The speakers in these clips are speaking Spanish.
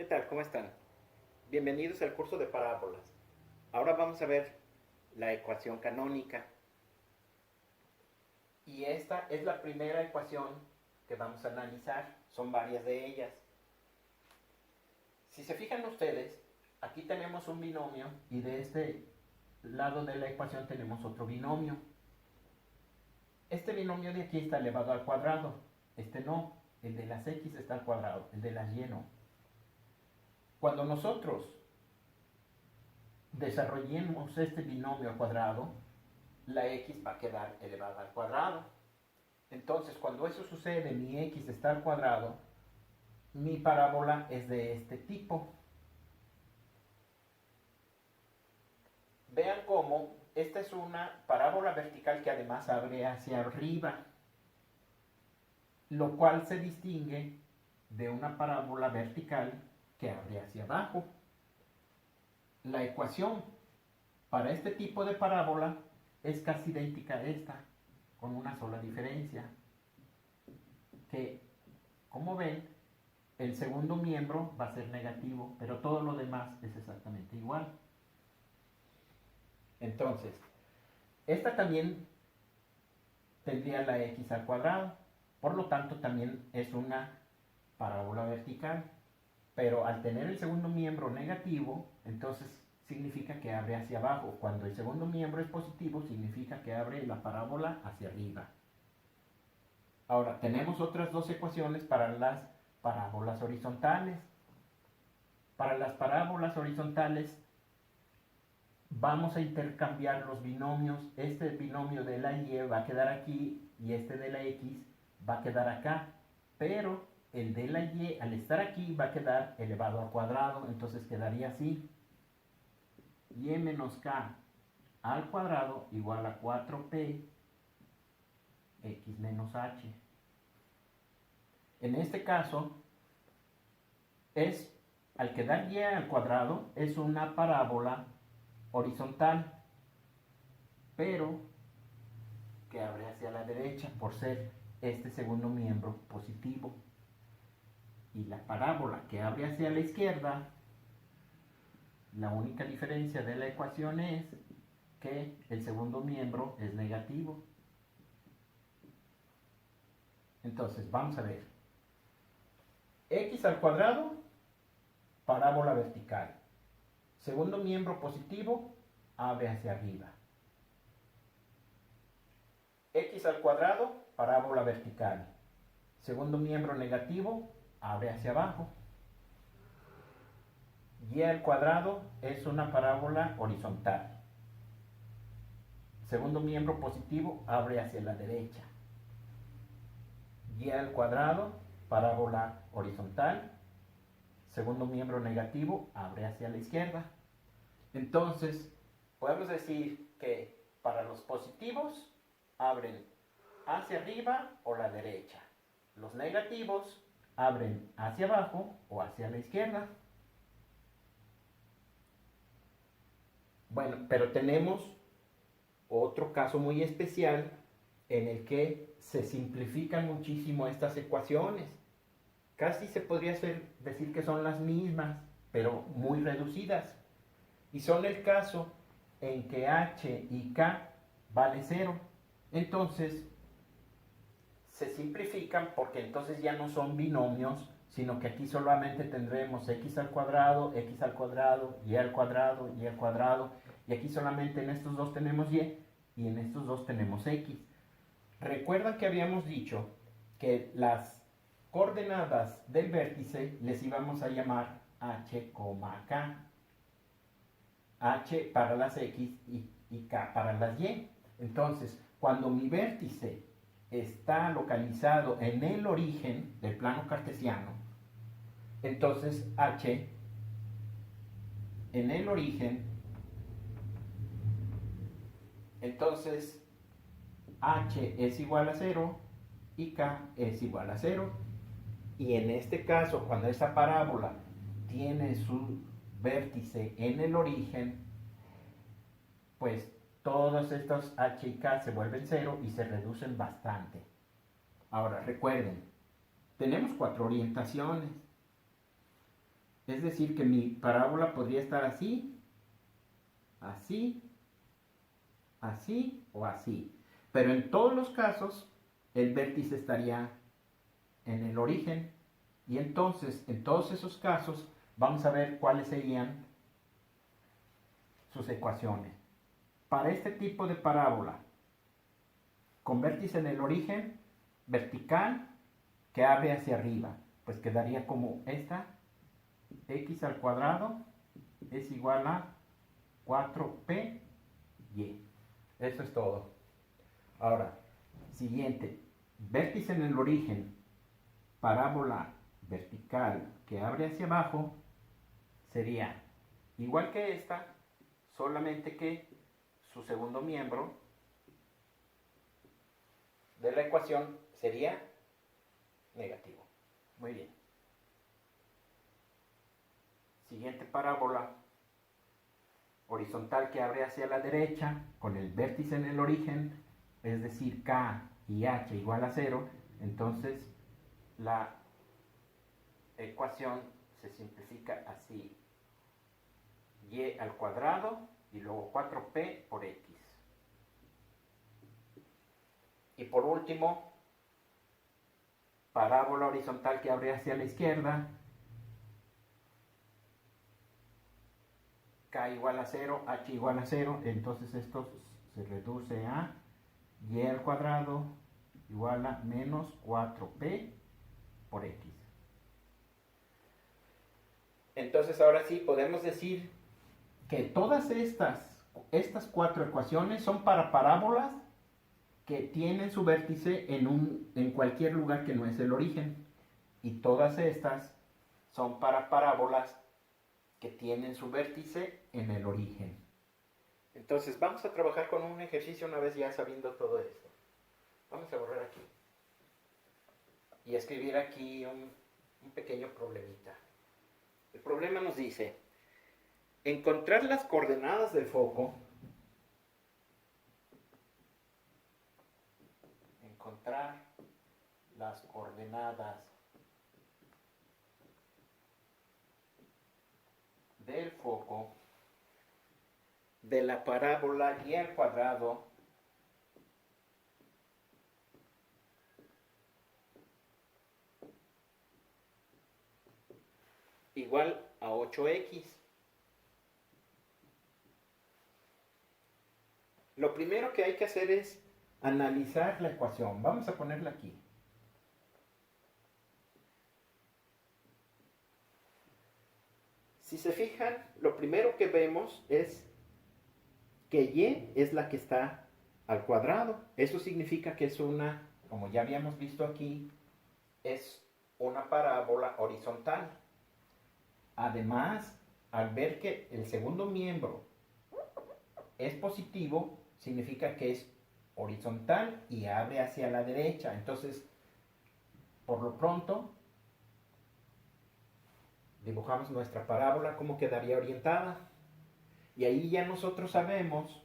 tal? ¿Cómo están? Bienvenidos al curso de parábolas. Ahora vamos a ver la ecuación canónica. Y esta es la primera ecuación que vamos a analizar. Son varias de ellas. Si se fijan ustedes, aquí tenemos un binomio y de este lado de la ecuación tenemos otro binomio. Este binomio de aquí está elevado al cuadrado. Este no. El de las x está al cuadrado. El de las y no. Cuando nosotros desarrollemos este binomio al cuadrado, la x va a quedar elevada al cuadrado. Entonces, cuando eso sucede, mi x está al cuadrado, mi parábola es de este tipo. Vean cómo esta es una parábola vertical que además abre hacia arriba, lo cual se distingue de una parábola vertical que abre hacia abajo. La ecuación para este tipo de parábola es casi idéntica a esta, con una sola diferencia, que, como ven, el segundo miembro va a ser negativo, pero todo lo demás es exactamente igual. Entonces, esta también tendría la x al cuadrado, por lo tanto también es una parábola vertical, pero al tener el segundo miembro negativo, entonces significa que abre hacia abajo. Cuando el segundo miembro es positivo, significa que abre la parábola hacia arriba. Ahora, tenemos otras dos ecuaciones para las parábolas horizontales. Para las parábolas horizontales vamos a intercambiar los binomios. Este binomio de la y va a quedar aquí y este de la x va a quedar acá. Pero el de la y, al estar aquí, va a quedar elevado al cuadrado. Entonces quedaría así: y menos k al cuadrado igual a 4p x menos h. En este caso, al quedar y al cuadrado, es una parábola horizontal, pero que abre hacia la derecha por ser este segundo miembro positivo. Y la parábola que abre hacia la izquierda, la única diferencia de la ecuación es que el segundo miembro es negativo. Entonces, vamos a ver. X al cuadrado, parábola vertical. Segundo miembro positivo, abre hacia arriba. X al cuadrado, parábola vertical. Segundo miembro negativo, abre hacia abajo. Y al cuadrado es una parábola horizontal. Segundo miembro positivo, abre hacia la derecha. Y al cuadrado, parábola horizontal. Segundo miembro negativo, abre hacia la izquierda. Entonces, podemos decir que para los positivos, abren hacia arriba o la derecha. Los negativos abren hacia abajo o hacia la izquierda. Bueno, pero tenemos otro caso muy especial en el que se simplifican muchísimo estas ecuaciones. Casi se podría decir que son las mismas, pero muy reducidas. Y son el caso en que h y k vale 0. Entonces, se simplifican porque entonces ya no son binomios, sino que aquí solamente tendremos x al cuadrado, y al cuadrado, y al cuadrado, y aquí solamente en estos dos tenemos y en estos dos tenemos x. Recuerdan que habíamos dicho que las coordenadas del vértice les íbamos a llamar h, k. H para las x y k para las y. Entonces, cuando mi vértice está localizado en el origen del plano cartesiano, entonces h en el origen, entonces h es igual a 0 y k es igual a 0. Y en este caso, cuando esa parábola tiene su vértice en el origen, pues todos estos h y k se vuelven 0 y se reducen bastante. Ahora, recuerden, tenemos 4 orientaciones. Es decir, que mi parábola podría estar así, así, así o así. Pero en todos los casos, el vértice estaría en el origen. Y entonces, en todos esos casos, vamos a ver cuáles serían sus ecuaciones. Para este tipo de parábola, con vértice en el origen, vertical, que abre hacia arriba, pues quedaría como esta, x al cuadrado es igual a 4py. Eso es todo. Ahora, siguiente, vértice en el origen, parábola vertical que abre hacia abajo, sería igual que esta, solamente que su segundo miembro de la ecuación sería negativo. Muy bien. Siguiente parábola horizontal que abre hacia la derecha con el vértice en el origen, es decir, k y h igual a 0, entonces la ecuación se simplifica así: y al cuadrado y luego 4p por x. Y por último, parábola horizontal que abre hacia la izquierda, k igual a 0, h igual a 0, entonces esto se reduce a y al cuadrado igual a menos 4p por x. Entonces ahora sí podemos decir que todas estas cuatro ecuaciones son para parábolas que tienen su vértice en cualquier lugar que no es el origen. Y todas estas son para parábolas que tienen su vértice en el origen. Entonces vamos a trabajar con un ejercicio una vez ya sabiendo todo esto. Vamos a borrar aquí y escribir aquí un pequeño problemita. El problema nos dice: encontrar las coordenadas del foco. Encontrar las coordenadas del foco de la parábola y al cuadrado igual a 8x. Lo primero que hay que hacer es analizar la ecuación. Vamos a ponerla aquí. Si se fijan, lo primero que vemos es que y es la que está al cuadrado. Eso significa que es una, como ya habíamos visto aquí, es una parábola horizontal. Además, al ver que el segundo miembro es positivo, significa que es horizontal y abre hacia la derecha. Entonces, por lo pronto, dibujamos nuestra parábola como quedaría orientada. Y ahí ya nosotros sabemos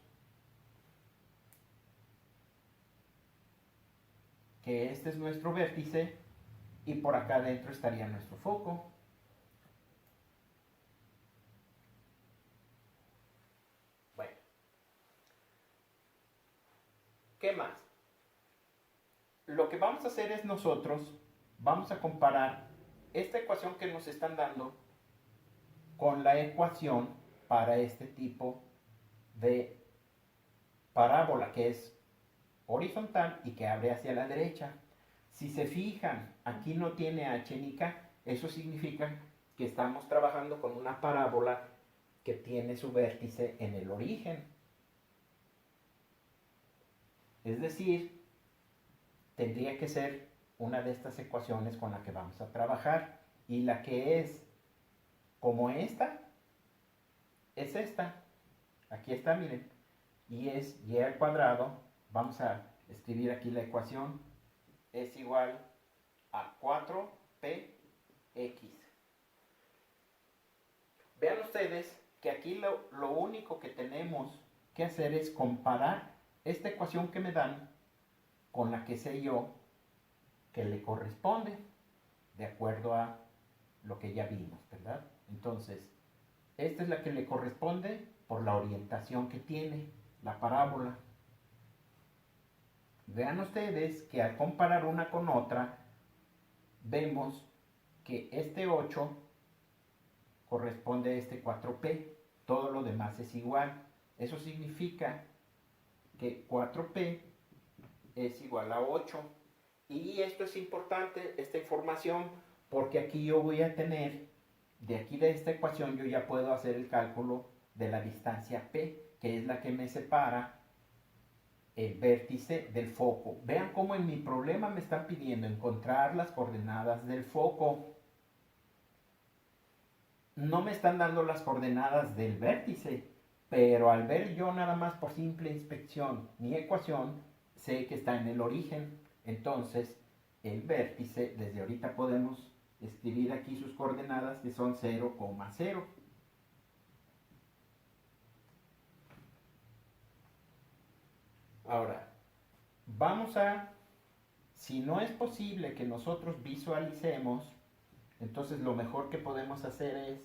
que este es nuestro vértice y por acá adentro estaría nuestro foco. Bueno, ¿qué más? Lo que vamos a hacer es nosotros vamos a comparar esta ecuación que nos están dando con la ecuación para este tipo de parábola que es horizontal y que abre hacia la derecha. Si se fijan, aquí no tiene h ni k, eso significa que estamos trabajando con una parábola que tiene su vértice en el origen. Es decir, tendría que ser una de estas ecuaciones con la que vamos a trabajar. Y la que es como esta, es esta. Aquí está, miren. Y es y al cuadrado. Vamos a escribir aquí la ecuación. Es igual a 4px. Vean ustedes que aquí lo único que tenemos que hacer es comparar esta ecuación que me dan con la que sé yo que le corresponde, de acuerdo a lo que ya vimos, ¿verdad? Entonces, esta es la que le corresponde por la orientación que tiene la parábola. Vean ustedes que al comparar una con otra, vemos que este 8 corresponde a este 4P. Todo lo demás es igual. Eso significa que 4P es igual a 8. Y esto es importante, esta información, porque aquí yo voy a tener, de aquí de esta ecuación, yo ya puedo hacer el cálculo de la distancia P, que es la que me separa el vértice del foco. Vean cómo en mi problema me están pidiendo encontrar las coordenadas del foco. No me están dando las coordenadas del vértice, pero al ver yo nada más por simple inspección mi ecuación, sé que está en el origen. Entonces, el vértice, desde ahorita podemos escribir aquí sus coordenadas, que son 0,0. Ahora, vamos a, si no es posible que nosotros visualicemos, entonces lo mejor que podemos hacer es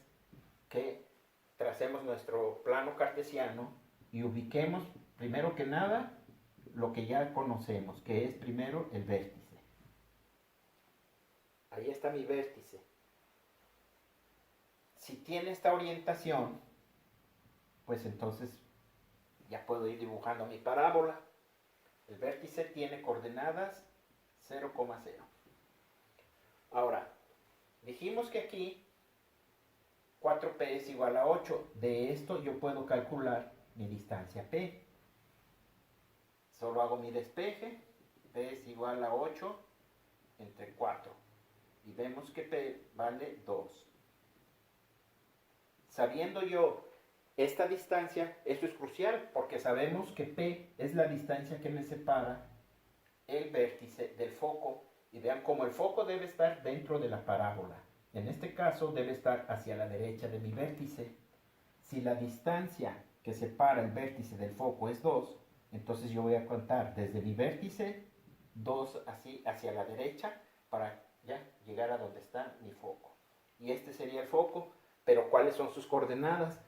que tracemos nuestro plano cartesiano y ubiquemos, primero que nada, lo que ya conocemos, que es primero el vértice. Ahí está mi vértice. Si tiene esta orientación, pues entonces ya puedo ir dibujando mi parábola. El vértice tiene coordenadas 0,0. Ahora, dijimos que aquí 4P es igual a 8. De esto yo puedo calcular mi distancia P. Solo hago mi despeje. P es igual a 8 entre 4. Y vemos que P vale 2. Sabiendo yo esta distancia, esto es crucial porque sabemos que P es la distancia que me separa el vértice del foco. Y vean cómo el foco debe estar dentro de la parábola. En este caso debe estar hacia la derecha de mi vértice. Si la distancia que separa el vértice del foco es 2, entonces yo voy a contar desde mi vértice 2 así hacia la derecha para ya llegar a donde está mi foco. Y este sería el foco, pero ¿cuáles son sus coordenadas?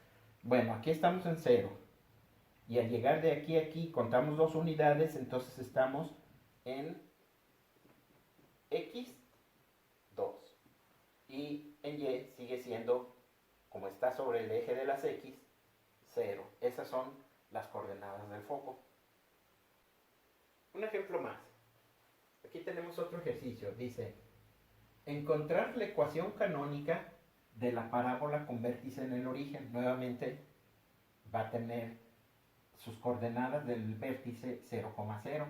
Bueno, aquí estamos en 0. Y al llegar de aquí a aquí contamos 2 unidades, entonces estamos en X2. Y en Y sigue siendo, como está sobre el eje de las X, 0. Esas son las coordenadas del foco. Un ejemplo más. Aquí tenemos otro ejercicio. Dice, encontrar la ecuación canónica de la parábola con vértice en el origen. Nuevamente va a tener sus coordenadas del vértice 0,0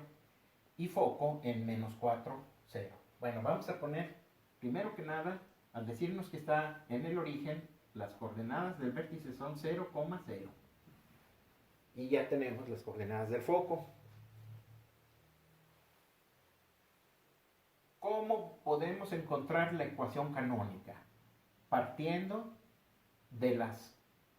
y foco en menos 4, 0. Bueno, vamos a poner, primero que nada, al decirnos que está en el origen, las coordenadas del vértice son 0,0. Y ya tenemos las coordenadas del foco. ¿Cómo podemos encontrar la ecuación canónica? Partiendo de las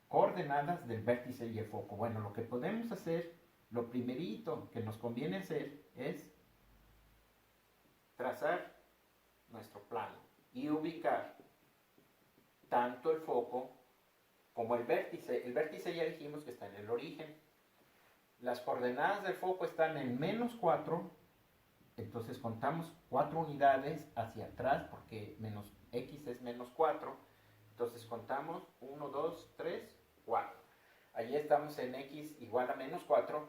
coordenadas del vértice y el foco. Bueno, lo que podemos hacer, lo primerito que nos conviene hacer es trazar nuestro plano y ubicar tanto el foco como el vértice. El vértice ya dijimos que está en el origen. Las coordenadas del foco están en menos 4, entonces contamos 4 unidades hacia atrás porque menos x es menos 4. Entonces contamos 1, 2, 3, 4. Allí estamos en x igual a menos 4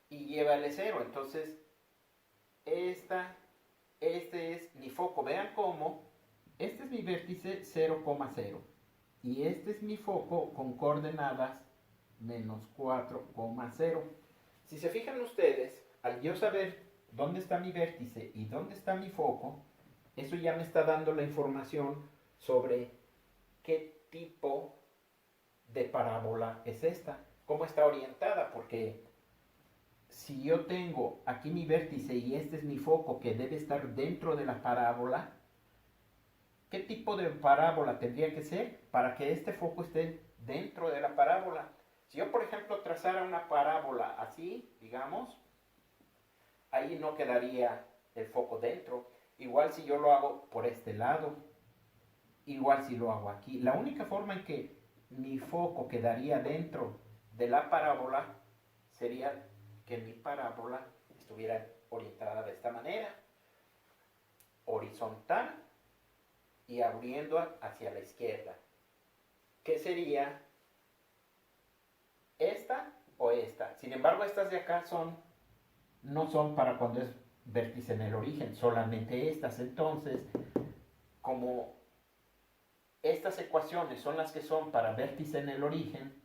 y llévale 0. Entonces, este es mi foco. Vean cómo este es mi vértice 0,0 y este es mi foco con coordenadas menos 4,0. Si se fijan ustedes, al yo saber dónde está mi vértice y dónde está mi foco, eso ya me está dando la información sobre qué tipo de parábola es esta, cómo está orientada, porque si yo tengo aquí mi vértice y este es mi foco que debe estar dentro de la parábola, ¿qué tipo de parábola tendría que ser para que este foco esté dentro de la parábola? Si yo, por ejemplo, trazara una parábola así, digamos, ahí no quedaría el foco dentro. Igual si yo lo hago por este lado. igual si lo hago aquí. La única forma en que mi foco quedaría dentro de la parábola sería que mi parábola estuviera orientada de esta manera, horizontal y abriendo hacia la izquierda. ¿Qué sería esta o esta? Sin embargo, estas de acá no son para cuando es vértice en el origen, solamente estas. Entonces, como estas ecuaciones son las que son para vértice en el origen,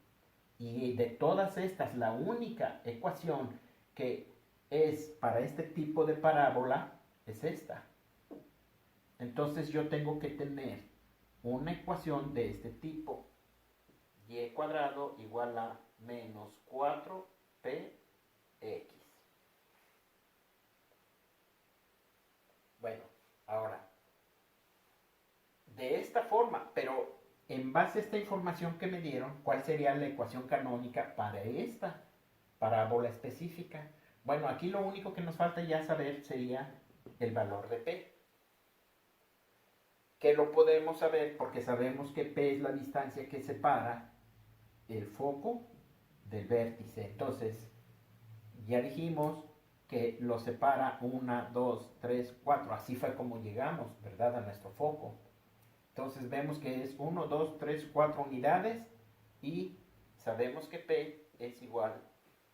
y de todas estas, la única ecuación que es para este tipo de parábola es esta. Entonces yo tengo que tener una ecuación de este tipo. Y cuadrado igual a menos 4px. Bueno, ahora, de esta forma, pero en base a esta información que me dieron, ¿cuál sería la ecuación canónica para esta parábola específica? Bueno, aquí lo único que nos falta ya saber sería el valor de P. Que lo podemos saber porque sabemos que P es la distancia que separa el foco del vértice. Entonces, ya dijimos que lo separa 1, 2, 3, 4. Así fue como llegamos, ¿verdad?, a nuestro foco. Entonces vemos que es 1, 2, 3, 4 unidades y sabemos que P es igual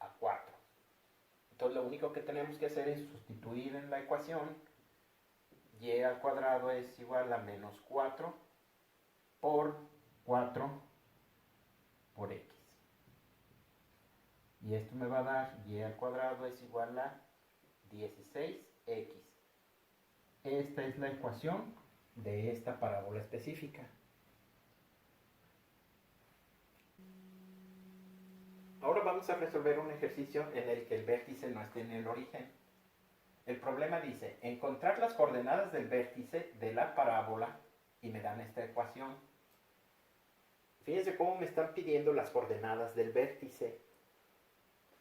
a 4. Entonces lo único que tenemos que hacer es sustituir en la ecuación. Y al cuadrado es igual a menos 4 por 4 por x. Y esto me va a dar y al cuadrado es igual a 16x. Esta es la ecuación de esta parábola específica. Ahora vamos a resolver un ejercicio en el que el vértice no esté en el origen. El problema dice, encontrar las coordenadas del vértice de la parábola y me dan esta ecuación. Fíjense cómo me están pidiendo las coordenadas del vértice.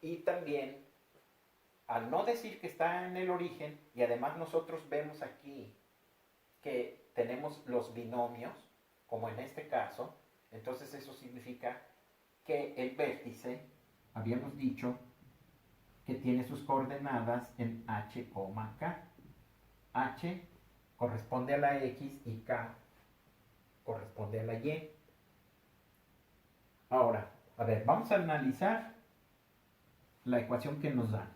Y también, al no decir que está en el origen, y además nosotros vemos aquí que tenemos los binomios, como en este caso, entonces eso significa que el vértice, habíamos dicho, que tiene sus coordenadas en h, k. H corresponde a la x y k corresponde a la y. Ahora, a ver, vamos a analizar la ecuación que nos da.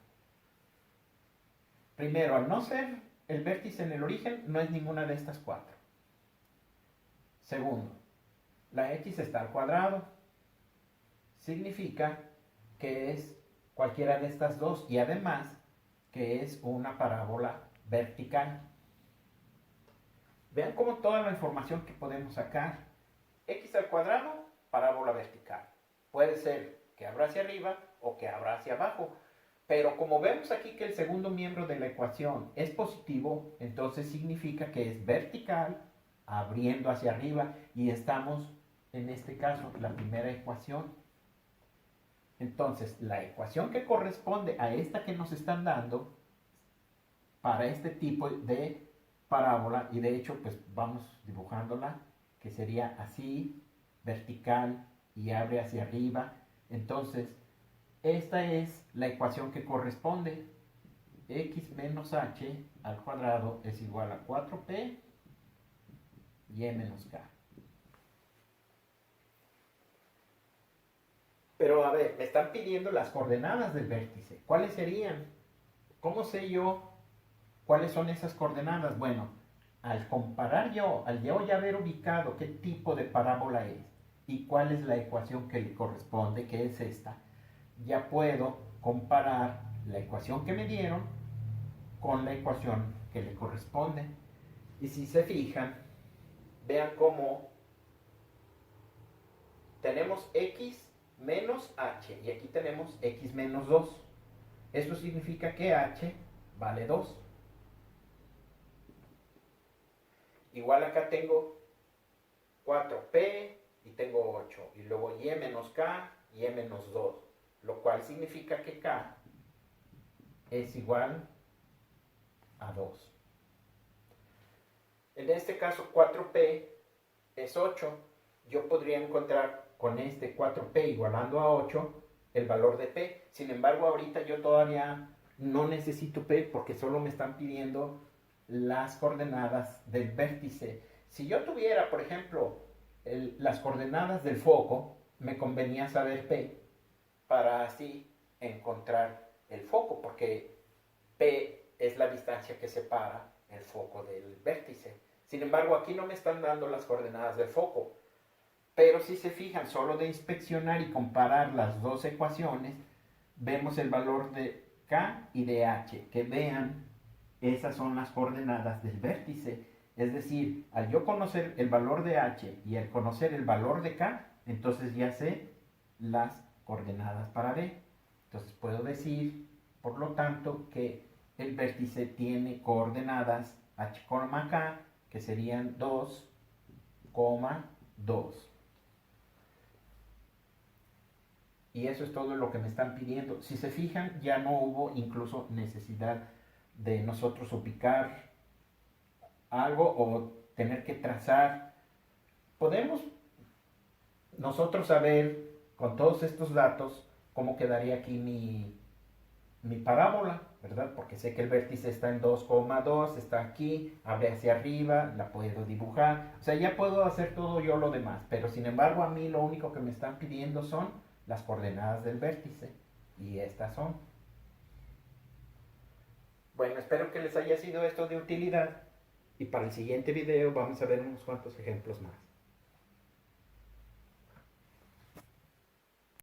Primero, al no ser el vértice en el origen, no es ninguna de estas cuatro. Segundo, la x está al cuadrado. Significa que es cualquiera de estas dos y además que es una parábola vertical. Vean cómo toda la información que podemos sacar. X al cuadrado, parábola vertical. Puede ser que abra hacia arriba o que abra hacia abajo. Pero como vemos aquí que el segundo miembro de la ecuación es positivo, entonces significa que es vertical, abriendo hacia arriba, y estamos, en este caso, la primera ecuación. Entonces, la ecuación que corresponde a esta que nos están dando, para este tipo de parábola, y de hecho, pues vamos dibujándola, que sería así, vertical, y abre hacia arriba. Entonces, esta es la ecuación que corresponde. X menos h al cuadrado es igual a 4p y menos k. Pero a ver, me están pidiendo las coordenadas del vértice. ¿Cuáles serían? ¿Cómo sé yo cuáles son esas coordenadas? Bueno, al comparar al yo ya haber ubicado qué tipo de parábola es y cuál es la ecuación que le corresponde, que es esta, ya puedo comparar la ecuación que me dieron con la ecuación que le corresponde. Y si se fijan, vean cómo tenemos x menos h y aquí tenemos x menos 2. Eso significa que h vale 2. Igual acá tengo 4p y tengo 8. Y luego y menos k y menos 2. Lo cual significa que k es igual a 2. En este caso 4p es 8. Yo podría encontrar con este 4P igualando a 8 el valor de P. Sin embargo, ahorita yo todavía no necesito P porque solo me están pidiendo las coordenadas del vértice. Si yo tuviera, por ejemplo, las coordenadas del foco, me convenía saber P para así encontrar el foco, porque P es la distancia que separa el foco del vértice. Sin embargo, aquí no me están dando las coordenadas del foco. Pero si se fijan, solo de inspeccionar y comparar las dos ecuaciones, vemos el valor de K y de H. Que vean, esas son las coordenadas del vértice. Es decir, al yo conocer el valor de H y al conocer el valor de K, entonces ya sé las coordenadas para B. Entonces puedo decir, por lo tanto, que el vértice tiene coordenadas H, K, que serían 2, 2. Y eso es todo lo que me están pidiendo. Si se fijan, ya no hubo incluso necesidad de nosotros ubicar algo o tener que trazar. Podemos nosotros saber con todos estos datos cómo quedaría aquí mi parábola, ¿verdad? Porque sé que el vértice está en 2,2, está aquí, abre hacia arriba, la puedo dibujar. O sea, ya puedo hacer todo yo lo demás, pero sin embargo a mí lo único que me están pidiendo son las coordenadas del vértice. Y estas son. Bueno, espero que les haya sido esto de utilidad. Y para el siguiente video vamos a ver unos cuantos ejemplos más.